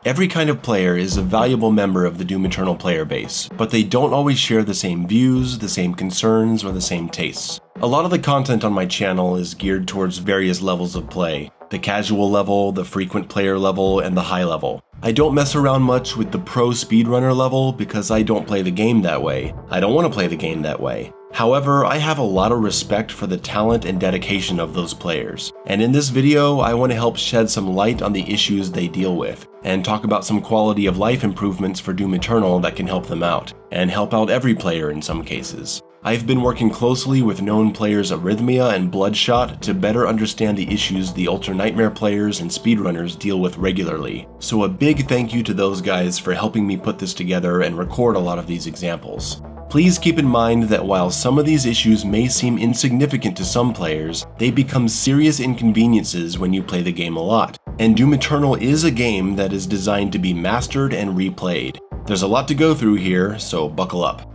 Every kind of player is a valuable member of the Doom Eternal player base, but they don't always share the same views, the same concerns, or the same tastes. A lot of the content on my channel is geared towards various levels of play: the casual level, the frequent player level, and the high level. I don't mess around much with the pro speedrunner level because I don't play the game that way. I don't want to play the game that way. However, I have a lot of respect for the talent and dedication of those players, and in this video I want to help shed some light on the issues they deal with, and talk about some quality of life improvements for Doom Eternal that can help them out, and help out every player in some cases. I've been working closely with known players Arrhythmia and Bloodshot to better understand the issues the Ultra Nightmare players and speedrunners deal with regularly, so a big thank you to those guys for helping me put this together and record a lot of these examples. Please keep in mind that while some of these issues may seem insignificant to some players, they become serious inconveniences when you play the game a lot, and Doom Eternal is a game that is designed to be mastered and replayed. There's a lot to go through here, so buckle up.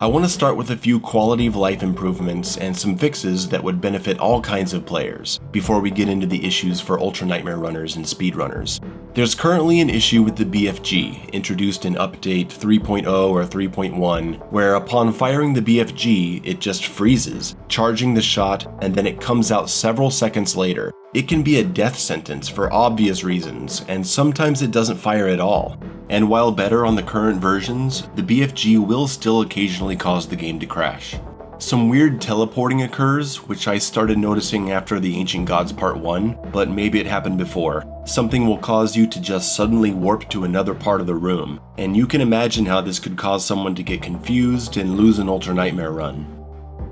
I want to start with a few quality of life improvements and some fixes that would benefit all kinds of players, before we get into the issues for Ultra Nightmare runners and speedrunners. There's currently an issue with the BFG, introduced in update 3.0 or 3.1, where upon firing the BFG, it just freezes, charging the shot, and then it comes out several seconds later. It can be a death sentence for obvious reasons, and sometimes it doesn't fire at all. And while better on the current versions, the BFG will still occasionally cause the game to crash. Some weird teleporting occurs, which I started noticing after the Ancient Gods Part 1, but maybe it happened before. Something will cause you to just suddenly warp to another part of the room, and you can imagine how this could cause someone to get confused and lose an Ultra Nightmare run.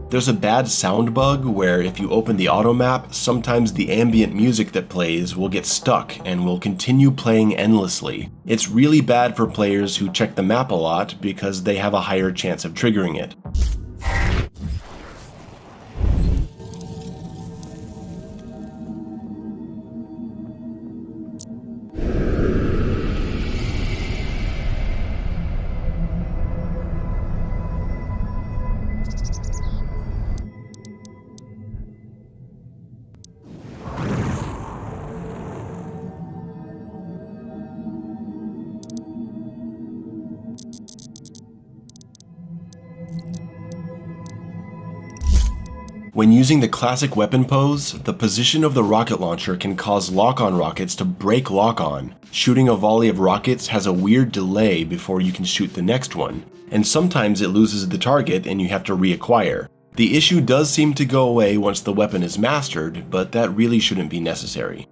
There's a bad sound bug where if you open the auto map, sometimes the ambient music that plays will get stuck and will continue playing endlessly. It's really bad for players who check the map a lot because they have a higher chance of triggering it. When using the classic weapon pose, the position of the rocket launcher can cause lock-on rockets to break lock-on. Shooting a volley of rockets has a weird delay before you can shoot the next one, and sometimes it loses the target and you have to reacquire. The issue does seem to go away once the weapon is mastered, but that really shouldn't be necessary.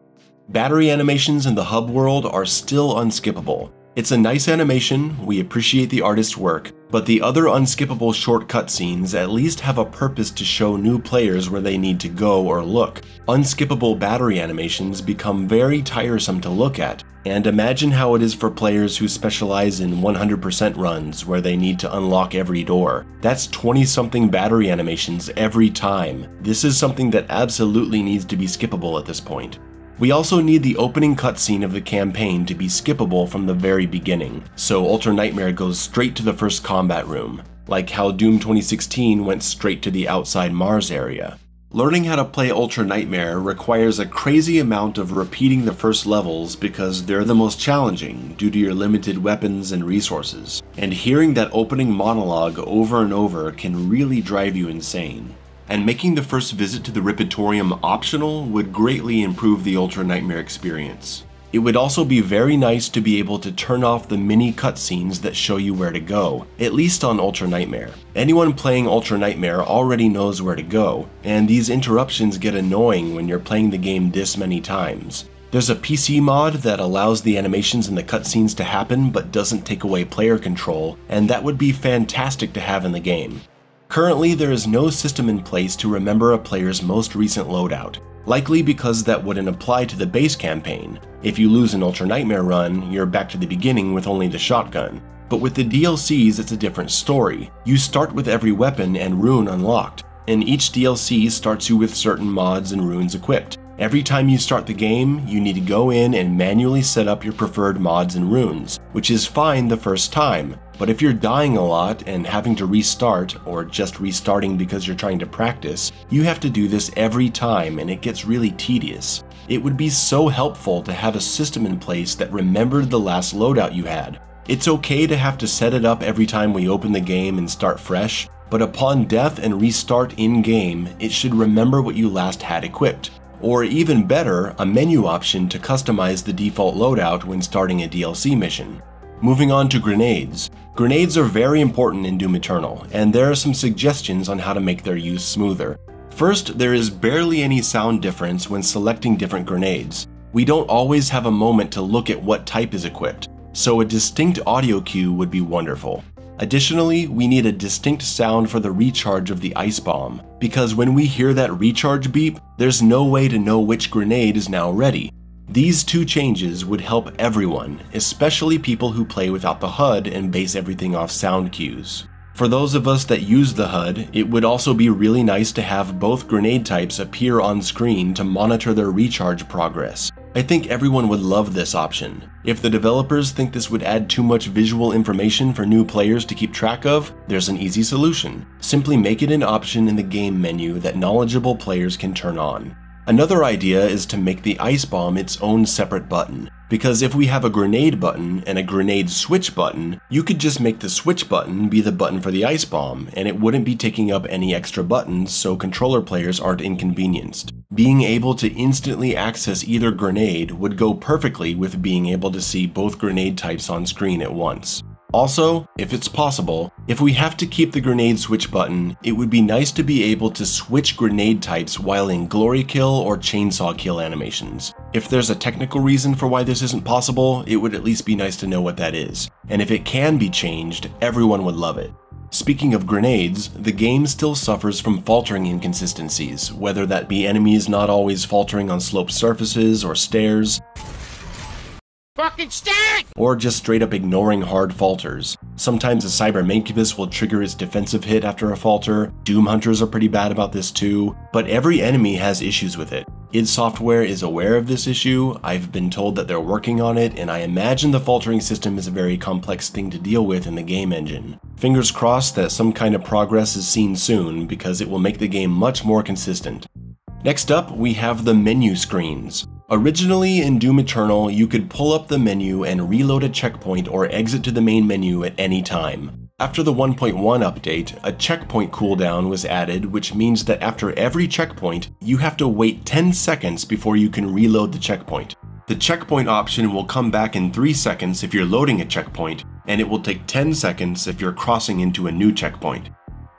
Battery animations in the hub world are still unskippable. It's a nice animation, we appreciate the artist's work, but the other unskippable short cutscenes at least have a purpose to show new players where they need to go or look. Unskippable battery animations become very tiresome to look at, and imagine how it is for players who specialize in 100% runs where they need to unlock every door. That's 20-something battery animations every time. This is something that absolutely needs to be skippable at this point. We also need the opening cutscene of the campaign to be skippable from the very beginning, so Ultra Nightmare goes straight to the first combat room, like how Doom 2016 went straight to the outside Mars area. Learning how to play Ultra Nightmare requires a crazy amount of repeating the first levels because they're the most challenging due to your limited weapons and resources, and hearing that opening monologue over and over can really drive you insane. And making the first visit to the Ripitorium optional would greatly improve the Ultra Nightmare experience. It would also be very nice to be able to turn off the mini cutscenes that show you where to go, at least on Ultra Nightmare. Anyone playing Ultra Nightmare already knows where to go, and these interruptions get annoying when you're playing the game this many times. There's a PC mod that allows the animations in the cutscenes to happen but doesn't take away player control, and that would be fantastic to have in the game. Currently, there is no system in place to remember a player's most recent loadout, likely because that wouldn't apply to the base campaign. If you lose an Ultra Nightmare run, you're back to the beginning with only the shotgun. But with the DLCs, it's a different story. You start with every weapon and rune unlocked, and each DLC starts you with certain mods and runes equipped. Every time you start the game, you need to go in and manually set up your preferred mods and runes, which is fine the first time, but if you're dying a lot and having to restart, or just restarting because you're trying to practice, you have to do this every time and it gets really tedious. It would be so helpful to have a system in place that remembered the last loadout you had. It's okay to have to set it up every time we open the game and start fresh, but upon death and restart in-game, it should remember what you last had equipped. Or even better, a menu option to customize the default loadout when starting a DLC mission. Moving on to grenades. Grenades are very important in Doom Eternal, and there are some suggestions on how to make their use smoother. First, there is barely any sound difference when selecting different grenades. We don't always have a moment to look at what type is equipped, so a distinct audio cue would be wonderful. Additionally, we need a distinct sound for the recharge of the ice bomb, because when we hear that recharge beep, there's no way to know which grenade is now ready. These two changes would help everyone, especially people who play without the HUD and base everything off sound cues. For those of us that use the HUD, it would also be really nice to have both grenade types appear on screen to monitor their recharge progress. I think everyone would love this option. If the developers think this would add too much visual information for new players to keep track of, there's an easy solution. Simply make it an option in the game menu that knowledgeable players can turn on. Another idea is to make the ice bomb its own separate button, because if we have a grenade button and a grenade switch button, you could just make the switch button be the button for the ice bomb, and it wouldn't be taking up any extra buttons so controller players aren't inconvenienced. Being able to instantly access either grenade would go perfectly with being able to see both grenade types on screen at once. Also, if it's possible, if we have to keep the grenade switch button, it would be nice to be able to switch grenade types while in glory kill or chainsaw kill animations. If there's a technical reason for why this isn't possible, it would at least be nice to know what that is. And if it can be changed, everyone would love it. Speaking of grenades, the game still suffers from faltering inconsistencies, whether that be enemies not always faltering on sloped surfaces or stairs, or just straight up ignoring hard falters. Sometimes a cyber mancubus will trigger its defensive hit after a falter. Doom hunters are pretty bad about this too, but every enemy has issues with it. id Software is aware of this issue. I've been told that they're working on it, and I imagine the faltering system is a very complex thing to deal with in the game engine. Fingers crossed that some kind of progress is seen soon, because it will make the game much more consistent. Next up, we have the menu screens. Originally in Doom Eternal, you could pull up the menu and reload a checkpoint or exit to the main menu at any time. After the 1.1 update, a checkpoint cooldown was added, which means that after every checkpoint, you have to wait 10 seconds before you can reload the checkpoint. The checkpoint option will come back in 3 seconds if you're loading a checkpoint, and it will take 10 seconds if you're crossing into a new checkpoint.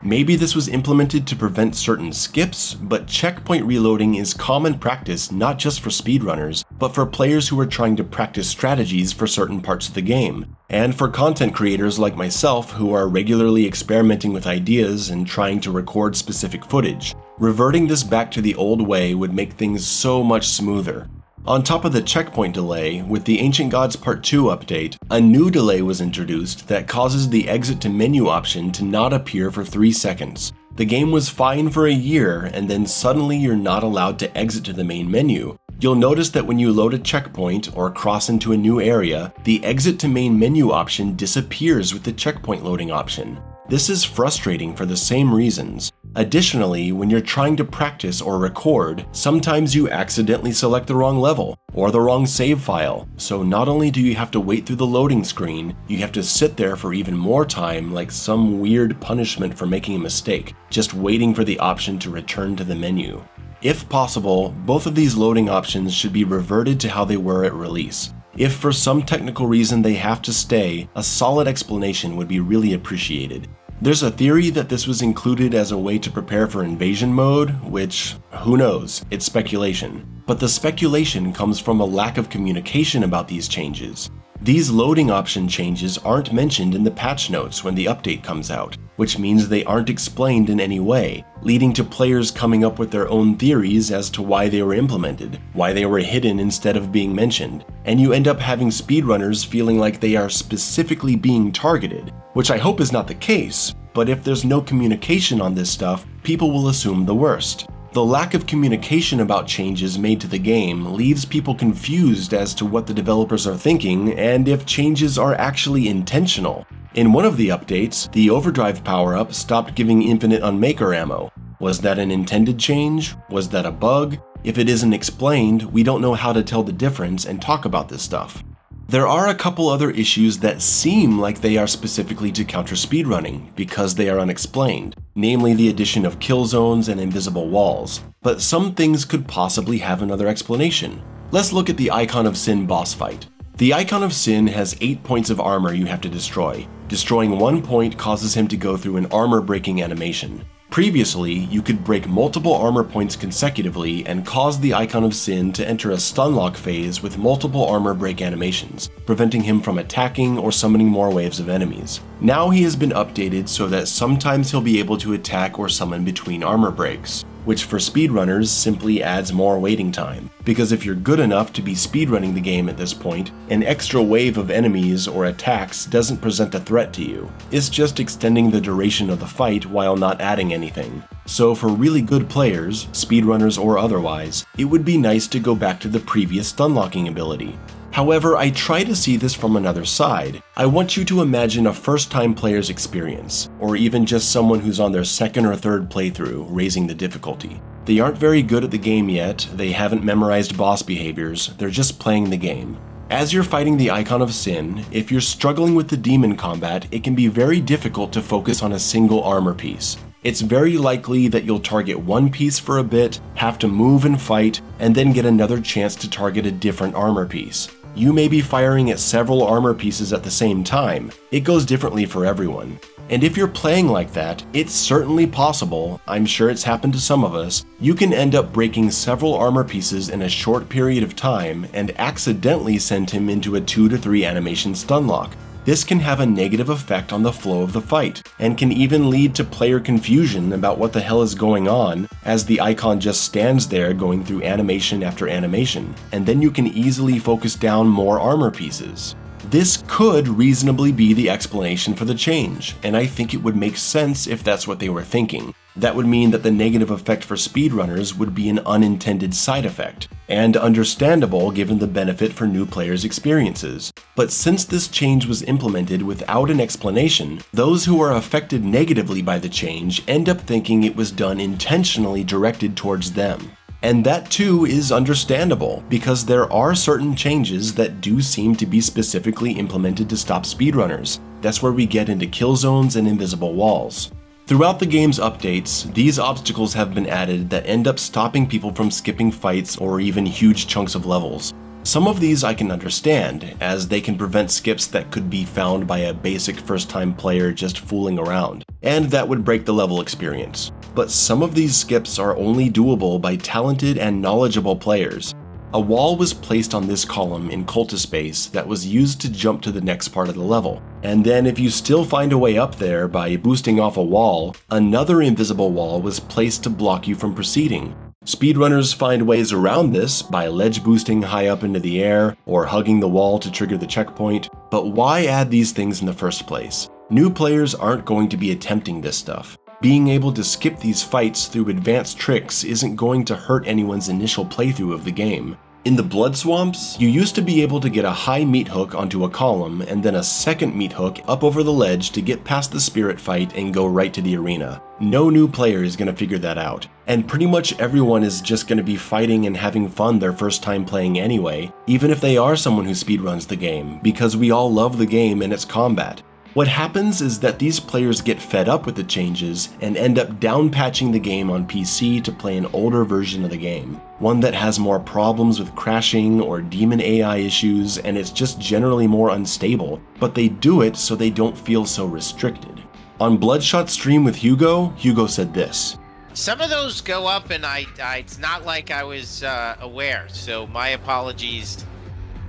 Maybe this was implemented to prevent certain skips, but checkpoint reloading is common practice not just for speedrunners, but for players who are trying to practice strategies for certain parts of the game, and for content creators like myself who are regularly experimenting with ideas and trying to record specific footage. Reverting this back to the old way would make things so much smoother. On top of the checkpoint delay, with the Ancient Gods Part 2 update, a new delay was introduced that causes the exit to menu option to not appear for 3 seconds. The game was fine for a year, and then suddenly you're not allowed to exit to the main menu. You'll notice that when you load a checkpoint or cross into a new area, the exit to main menu option disappears with the checkpoint loading option. This is frustrating for the same reasons. Additionally, when you're trying to practice or record, sometimes you accidentally select the wrong level or the wrong save file. So not only do you have to wait through the loading screen, you have to sit there for even more time like some weird punishment for making a mistake, just waiting for the option to return to the menu. If possible, both of these loading options should be reverted to how they were at release. If for some technical reason they have to stay, a solid explanation would be really appreciated. There's a theory that this was included as a way to prepare for invasion mode, which, who knows, it's speculation. But the speculation comes from a lack of communication about these changes. These loading option changes aren't mentioned in the patch notes when the update comes out, which means they aren't explained in any way, leading to players coming up with their own theories as to why they were implemented, why they were hidden instead of being mentioned, and you end up having speedrunners feeling like they are specifically being targeted, which I hope is not the case, but if there's no communication on this stuff, people will assume the worst. The lack of communication about changes made to the game leaves people confused as to what the developers are thinking and if changes are actually intentional. In one of the updates, the overdrive power-up stopped giving infinite unmaker ammo. Was that an intended change? Was that a bug? If it isn't explained, we don't know how to tell the difference and talk about this stuff. There are a couple other issues that seem like they are specifically to counter speedrunning because they are unexplained, namely the addition of kill zones and invisible walls, but some things could possibly have another explanation. Let's look at the Icon of Sin boss fight. The Icon of Sin has 8 points of armor you have to destroy. Destroying 1 point causes him to go through an armor-breaking animation. Previously, you could break multiple armor points consecutively and cause the Icon of Sin to enter a stunlock phase with multiple armor break animations, preventing him from attacking or summoning more waves of enemies. Now he has been updated so that sometimes he'll be able to attack or summon between armor breaks, which for speedrunners simply adds more waiting time, because if you're good enough to be speedrunning the game at this point, an extra wave of enemies or attacks doesn't present a threat to you. It's just extending the duration of the fight while not adding anything. So for really good players, speedrunners or otherwise, it would be nice to go back to the previous stunlocking ability. However, I try to see this from another side. I want you to imagine a first-time player's experience, or even just someone who's on their second or third playthrough, raising the difficulty. They aren't very good at the game yet, they haven't memorized boss behaviors, they're just playing the game. As you're fighting the Icon of Sin, if you're struggling with the demon combat, it can be very difficult to focus on a single armor piece. It's very likely that you'll target one piece for a bit, have to move and fight, and then get another chance to target a different armor piece. You may be firing at several armor pieces at the same time. It goes differently for everyone. And if you're playing like that, it's certainly possible, I'm sure it's happened to some of us, you can end up breaking several armor pieces in a short period of time and accidentally send him into a 2 to 3 animation stunlock. This can have a negative effect on the flow of the fight, and can even lead to player confusion about what the hell is going on, as the icon just stands there going through animation after animation, and then you can easily focus down more armor pieces. This could reasonably be the explanation for the change, and I think it would make sense if that's what they were thinking. That would mean that the negative effect for speedrunners would be an unintended side effect, and understandable given the benefit for new players' experiences. But since this change was implemented without an explanation, those who are affected negatively by the change end up thinking it was done intentionally directed towards them. And that too is understandable, because there are certain changes that do seem to be specifically implemented to stop speedrunners. That's where we get into kill zones and invisible walls. Throughout the game's updates, these obstacles have been added that end up stopping people from skipping fights or even huge chunks of levels. Some of these I can understand, as they can prevent skips that could be found by a basic first-time player just fooling around, and that would break the level experience. But some of these skips are only doable by talented and knowledgeable players. A wall was placed on this column in Cultist Space that was used to jump to the next part of the level. And then if you still find a way up there by boosting off a wall, another invisible wall was placed to block you from proceeding. Speedrunners find ways around this by ledge boosting high up into the air or hugging the wall to trigger the checkpoint, but why add these things in the first place? New players aren't going to be attempting this stuff. Being able to skip these fights through advanced tricks isn't going to hurt anyone's initial playthrough of the game. In the Blood Swamps, you used to be able to get a high meat hook onto a column and then a second meat hook up over the ledge to get past the spirit fight and go right to the arena. No new player is going to figure that out, and pretty much everyone is just going to be fighting and having fun their first time playing anyway, even if they are someone who speedruns the game, because we all love the game and its combat. What happens is that these players get fed up with the changes and end up downpatching the game on PC to play an older version of the game, one that has more problems with crashing or demon AI issues, and it's just generally more unstable, but they do it so they don't feel so restricted. On Bloodshot's stream with Hugo said this: "Some of those go up and it's not like I was aware, so my apologies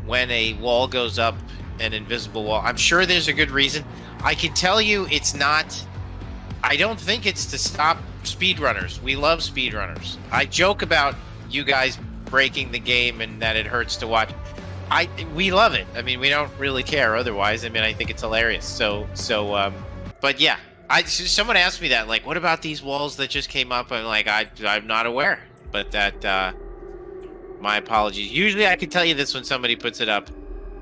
when a wall goes up, an invisible wall. I'm sure there's a good reason. I can tell you it's not, I don't think it's to stop speedrunners. We love speedrunners. I joke about you guys breaking the game and that it hurts to watch. We love it. I mean, we don't really care otherwise. I mean, I think it's hilarious. But yeah, someone asked me that, like, what about these walls that just came up? I'm like, I'm not aware, but that, my apologies. Usually I can tell you this when somebody puts it up.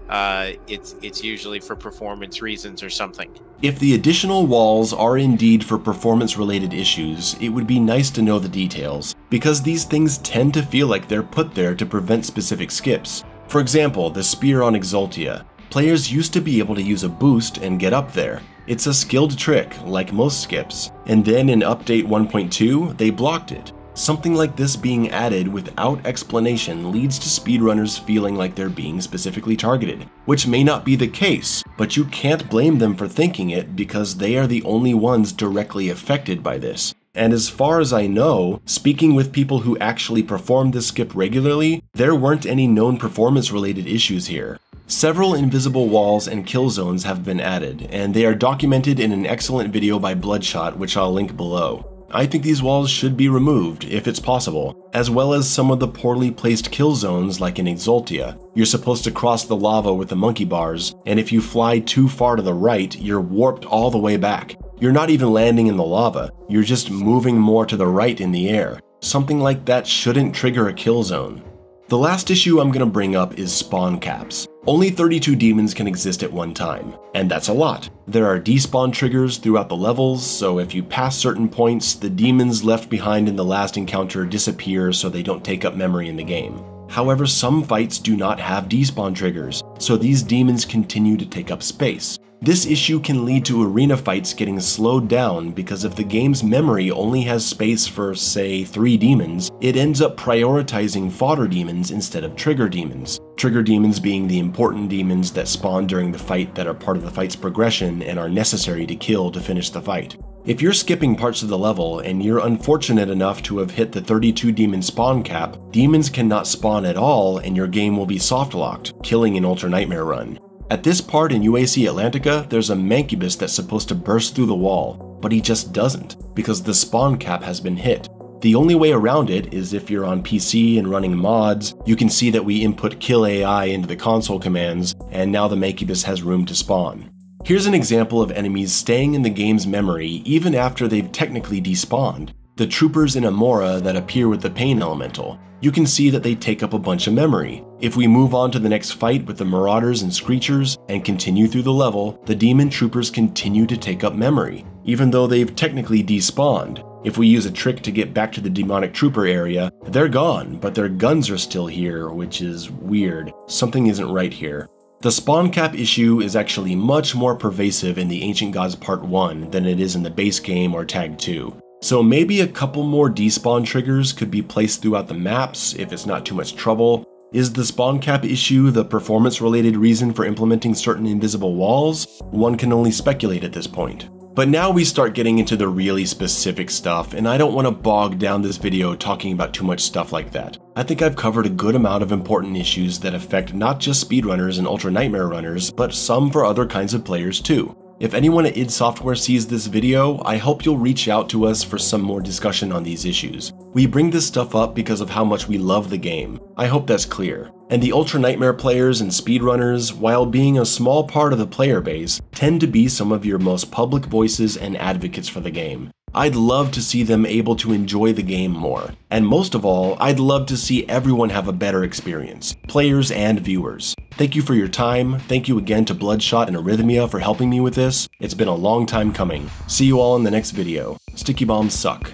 it's usually for performance reasons or something. If the additional walls are indeed for performance-related issues, it would be nice to know the details, because these things tend to feel like they're put there to prevent specific skips. For example, the spear on Exultia. Players used to be able to use a boost and get up there. It's a skilled trick, like most skips, and then in Update 1.2, they blocked it. Something like this being added without explanation leads to speedrunners feeling like they're being specifically targeted, which may not be the case, but you can't blame them for thinking it because they are the only ones directly affected by this. And as far as I know, speaking with people who actually perform this skip regularly, there weren't any known performance-related issues here. Several invisible walls and kill zones have been added, and they are documented in an excellent video by Bloodshot, which I'll link below. I think these walls should be removed, if it's possible, as well as some of the poorly placed kill zones like in Exultia. You're supposed to cross the lava with the monkey bars, and if you fly too far to the right, you're warped all the way back. You're not even landing in the lava, you're just moving more to the right in the air. Something like that shouldn't trigger a kill zone. The last issue I'm going to bring up is spawn caps. Only 32 demons can exist at one time, and that's a lot. There are despawn triggers throughout the levels, so if you pass certain points, the demons left behind in the last encounter disappear so they don't take up memory in the game. However, some fights do not have despawn triggers, so these demons continue to take up space. This issue can lead to arena fights getting slowed down because if the game's memory only has space for, say, 3 demons, it ends up prioritizing fodder demons instead of trigger demons. Trigger demons being the important demons that spawn during the fight that are part of the fight's progression and are necessary to kill to finish the fight. If you're skipping parts of the level and you're unfortunate enough to have hit the 32 demon spawn cap, demons cannot spawn at all and your game will be soft-locked, killing an Ultra Nightmare run. At this part in UAC Atlantica, there's a Mancubus that's supposed to burst through the wall, but he just doesn't, because the spawn cap has been hit. The only way around it is if you're on PC and running mods. You can see that we input kill AI into the console commands, and now the Mancubus has room to spawn. Here's an example of enemies staying in the game's memory even after they've technically despawned. The troopers in Amora that appear with the Pain Elemental. You can see that they take up a bunch of memory. If we move on to the next fight with the Marauders and Screechers and continue through the level, the Demon Troopers continue to take up memory, even though they've technically despawned. If we use a trick to get back to the Demonic Trooper area, they're gone, but their guns are still here, which is weird. Something isn't right here. The spawn cap issue is actually much more pervasive in the Ancient Gods Part 1 than it is in the base game or Tag 2. So maybe a couple more despawn triggers could be placed throughout the maps if it's not too much trouble. Is the spawn cap issue the performance-related reason for implementing certain invisible walls? One can only speculate at this point. But now we start getting into the really specific stuff, and I don't want to bog down this video talking about too much stuff like that. I think I've covered a good amount of important issues that affect not just speedrunners and Ultra Nightmare runners, but some for other kinds of players too. If anyone at id Software sees this video, I hope you'll reach out to us for some more discussion on these issues. We bring this stuff up because of how much we love the game. I hope that's clear. And the Ultra Nightmare players and speedrunners, while being a small part of the player base, tend to be some of your most public voices and advocates for the game. I'd love to see them able to enjoy the game more. And most of all, I'd love to see everyone have a better experience, players and viewers. Thank you for your time. Thank you again to Bloodshot and Arrhythmia for helping me with this. It's been a long time coming. See you all in the next video. Sticky bombs suck.